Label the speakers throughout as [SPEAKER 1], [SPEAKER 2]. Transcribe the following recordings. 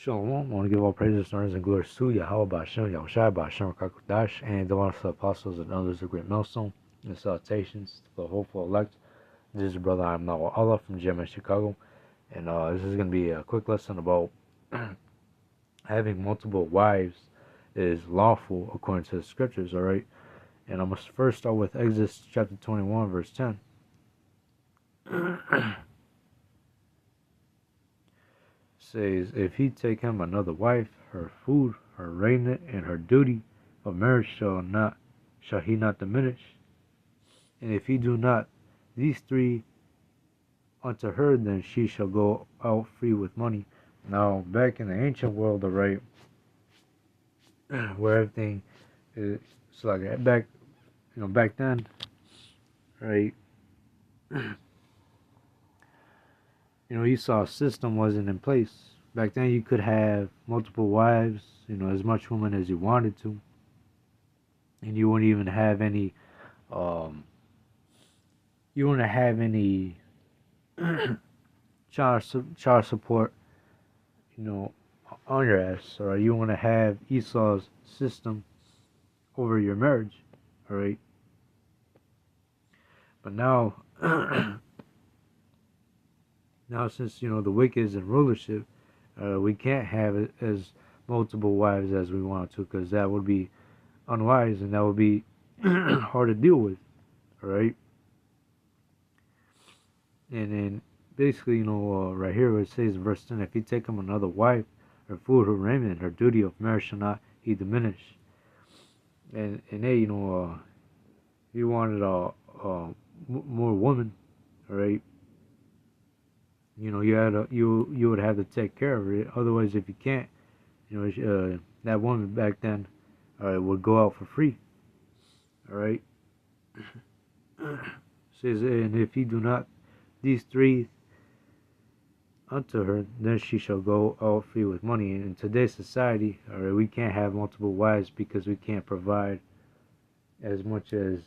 [SPEAKER 1] Shalom. I want to give all praises, honors, and glories to Yahweh Ba'Shem, Yahushua Ba'Shem, Kakudash, and the wonderful apostles and others of great millstone, and salutations to the hopeful elect. This is your brother, I'm Noah Allah from GMS Chicago, and this is going to be a quick lesson about having multiple wives is lawful according to the scriptures, alright? And I must first start with Exodus chapter 21, verse 10. Says, if he take him another wife, her food, her raiment, and her duty of marriage shall he not diminish. And if he do not these three unto her, then she shall go out free with money. Now, back in the ancient world, right, where everything is, so like back then, right, Esau's system wasn't in place. Back then, you could have multiple wives, as much women as you wanted to, and you wouldn't even have any, child support, on your ass, or you want to have Esau's system over your marriage, all right? But now, now since the wicked is in rulership, we can't have it as multiple wives as we want to, because that would be unwise and that would be hard to deal with, all right? And then basically, right here where it says in verse 10, if he take him another wife, her food, her raiment, her duty of marriage shall not he diminish. And hey, you wanted more women, all right? You would have to take care of it. Otherwise, if you can't, that woman back then, would go out for free, all right? Says, and if he do not these three unto her, then she shall go out free with money. And in today's society, all right, we can't have multiple wives because we can't provide as much as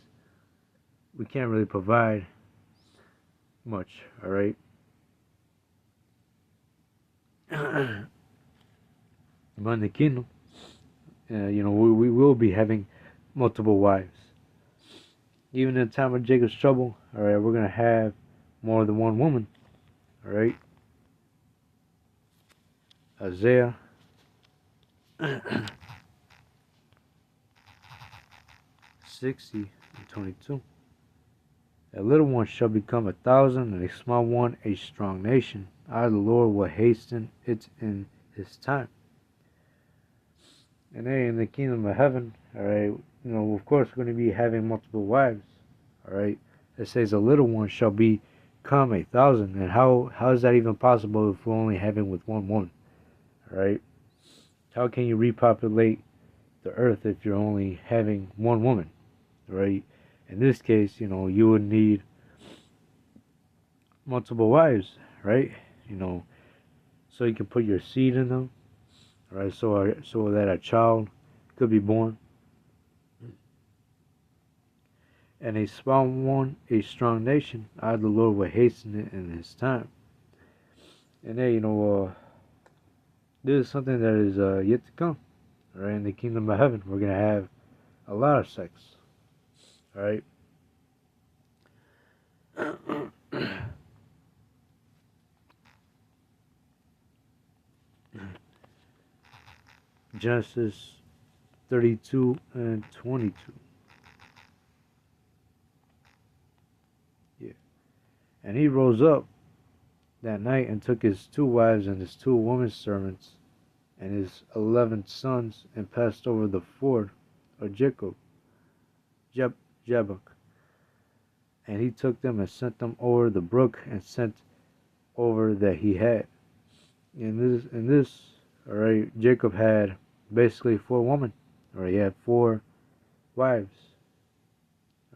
[SPEAKER 1] we can't really provide much, all right? But in the kingdom, we will be having multiple wives. Even in the time of Jacob's trouble, all right, we're going to have more than one woman, all right? Isaiah 60 and 22. A little one shall become 1,000, and a small one a strong nation. I, the Lord, will hasten it in his time. And hey, in the kingdom of heaven, all right, of course, we're going to be having multiple wives, all right? It says a little one shall become 1,000, and how is that even possible if we're only having with one woman, all right? How can you repopulate the earth if you're only having one woman, right? In this case, you would need multiple wives, right? So you can put your seed in them, right? So that a child could be born. And a small one, a strong nation, I, the Lord, will hasten it in his time. And hey, this is something that is yet to come, right? In the kingdom of heaven, we're going to have a lot of sex, all right? Genesis 32 and 22. Yeah. And he rose up that night and took his 2 wives and his 2 women servants and his 11 sons and passed over the ford of Jabbok. And he took them and sent them over the brook and sent over that he had. In this, all right, Jacob had basically 4 women, or he had 4 wives,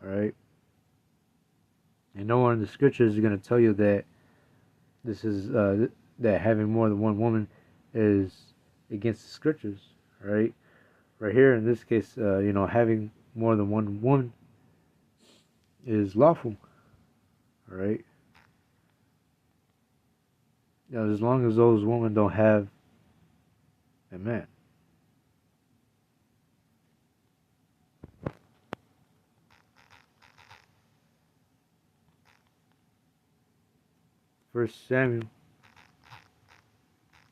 [SPEAKER 1] all right. And nowhere in the scriptures is going to tell you that this is that having more than one woman is against the scriptures, right? Right here in this case, having more than one woman is lawful, all right? As long as those women don't have Amen. First Samuel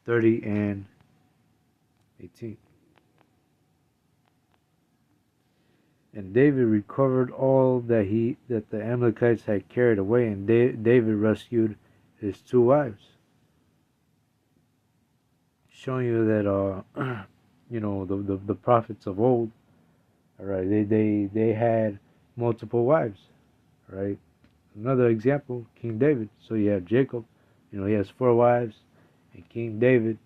[SPEAKER 1] 30 and 18. And David recovered all that the Amalekites had carried away, and David rescued his two wives, showing you that the prophets of old, all right, they had multiple wives, right? Another example, King David. So you have Jacob, he has four wives, and King David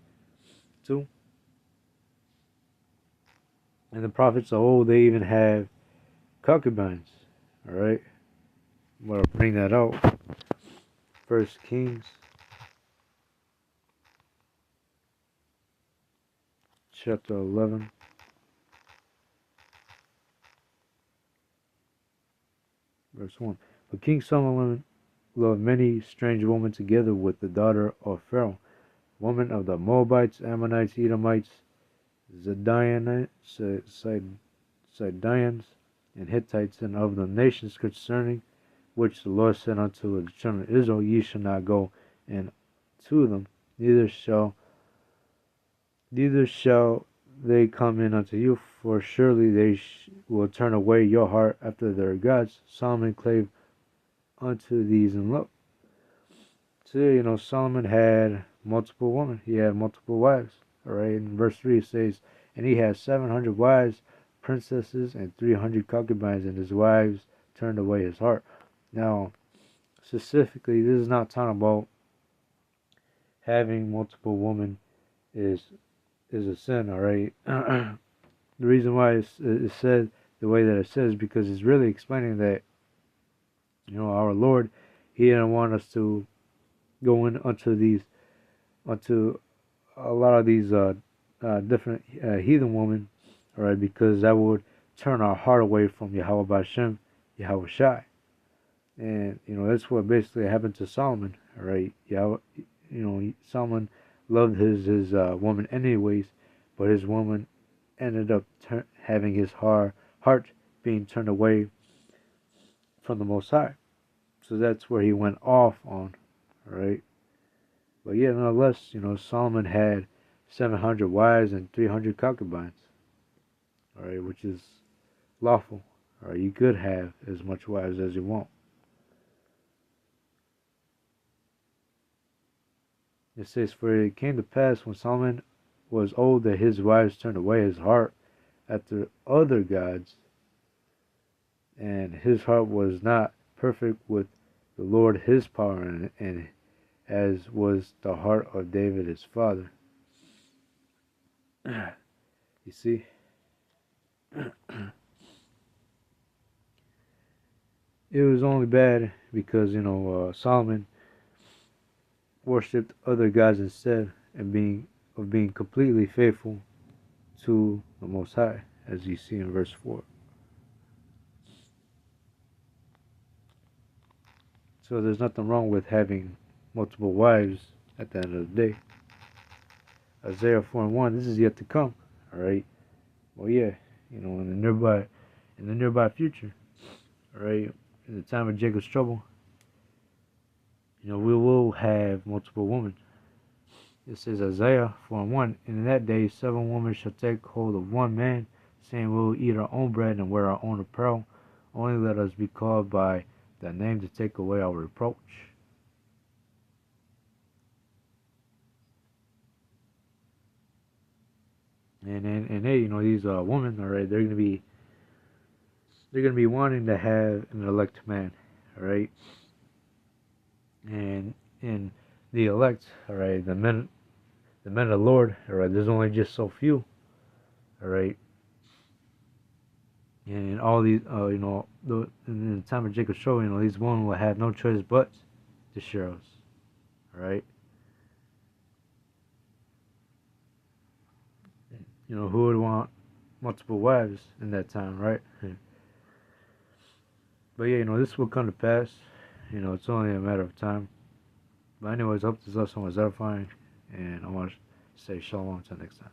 [SPEAKER 1] two. And the prophets of old, they even have concubines, all right. I'm gonna bring that out. First Kings chapter 11, verse 1. But King Solomon loved many strange women together with the daughter of Pharaoh, women of the Moabites, Ammonites, Edomites, Zidonians, and Hittites, and of the nations concerning which the Lord said unto the children of Israel, Ye shall not go in to them, neither shall they come in unto you, for surely they will turn away your heart after their gods. Solomon clave unto these in love. So, Solomon had multiple women. He had multiple wives. All right. In verse 3 it says, and he had 700 wives, princesses, and 300 concubines, and his wives turned away his heart. Now, specifically, this is not talking about having multiple women is a sin. All right. The reason why it's said the way that it says because it's really explaining that our Lord, He didn't want us to go in onto a lot of these different heathen women, all right, because that would turn our heart away from Yahweh Bashem, Yahweh Shai, and that's what basically happened to Solomon, all right. Solomon loved his woman anyways, but his woman ended up having his heart being turned away from the Most High. So that's where he went off on, right? But yeah, nonetheless, Solomon had 700 wives and 300 concubines, all right, which is lawful. All right, you could have as much wives as you want. It says, for it came to pass when Solomon was old that his wives turned away his heart after other gods, and his heart was not perfect with the Lord his power, and as was the heart of David his father. You see, it was only bad because Solomon worshipped other gods instead, and being completely faithful to the Most High, as you see in verse 4. So there's nothing wrong with having multiple wives at the end of the day. Isaiah 4 and 1, this is yet to come. Alright. Well yeah, in the nearby future. Alright. In the time of Jacob's trouble, we will have multiple women. It says Isaiah 4 and 1, and in that day 7 women shall take hold of one man, saying, we will eat our own bread and wear our own apparel. Only let us be called by that name to take away our reproach. And hey, these women, all right, they're gonna be wanting to have an elect man, all right, and in the elect, all right, the men of the Lord, all right, there's only just so few, all right, and all these, in the time of Jacob's trouble, these women will have no choice but to share us, all right. Who would want multiple wives in that time, right? But yeah, this will come to pass. It's only a matter of time. But anyways, I hope this lesson was edifying, and I want to say shalom until next time.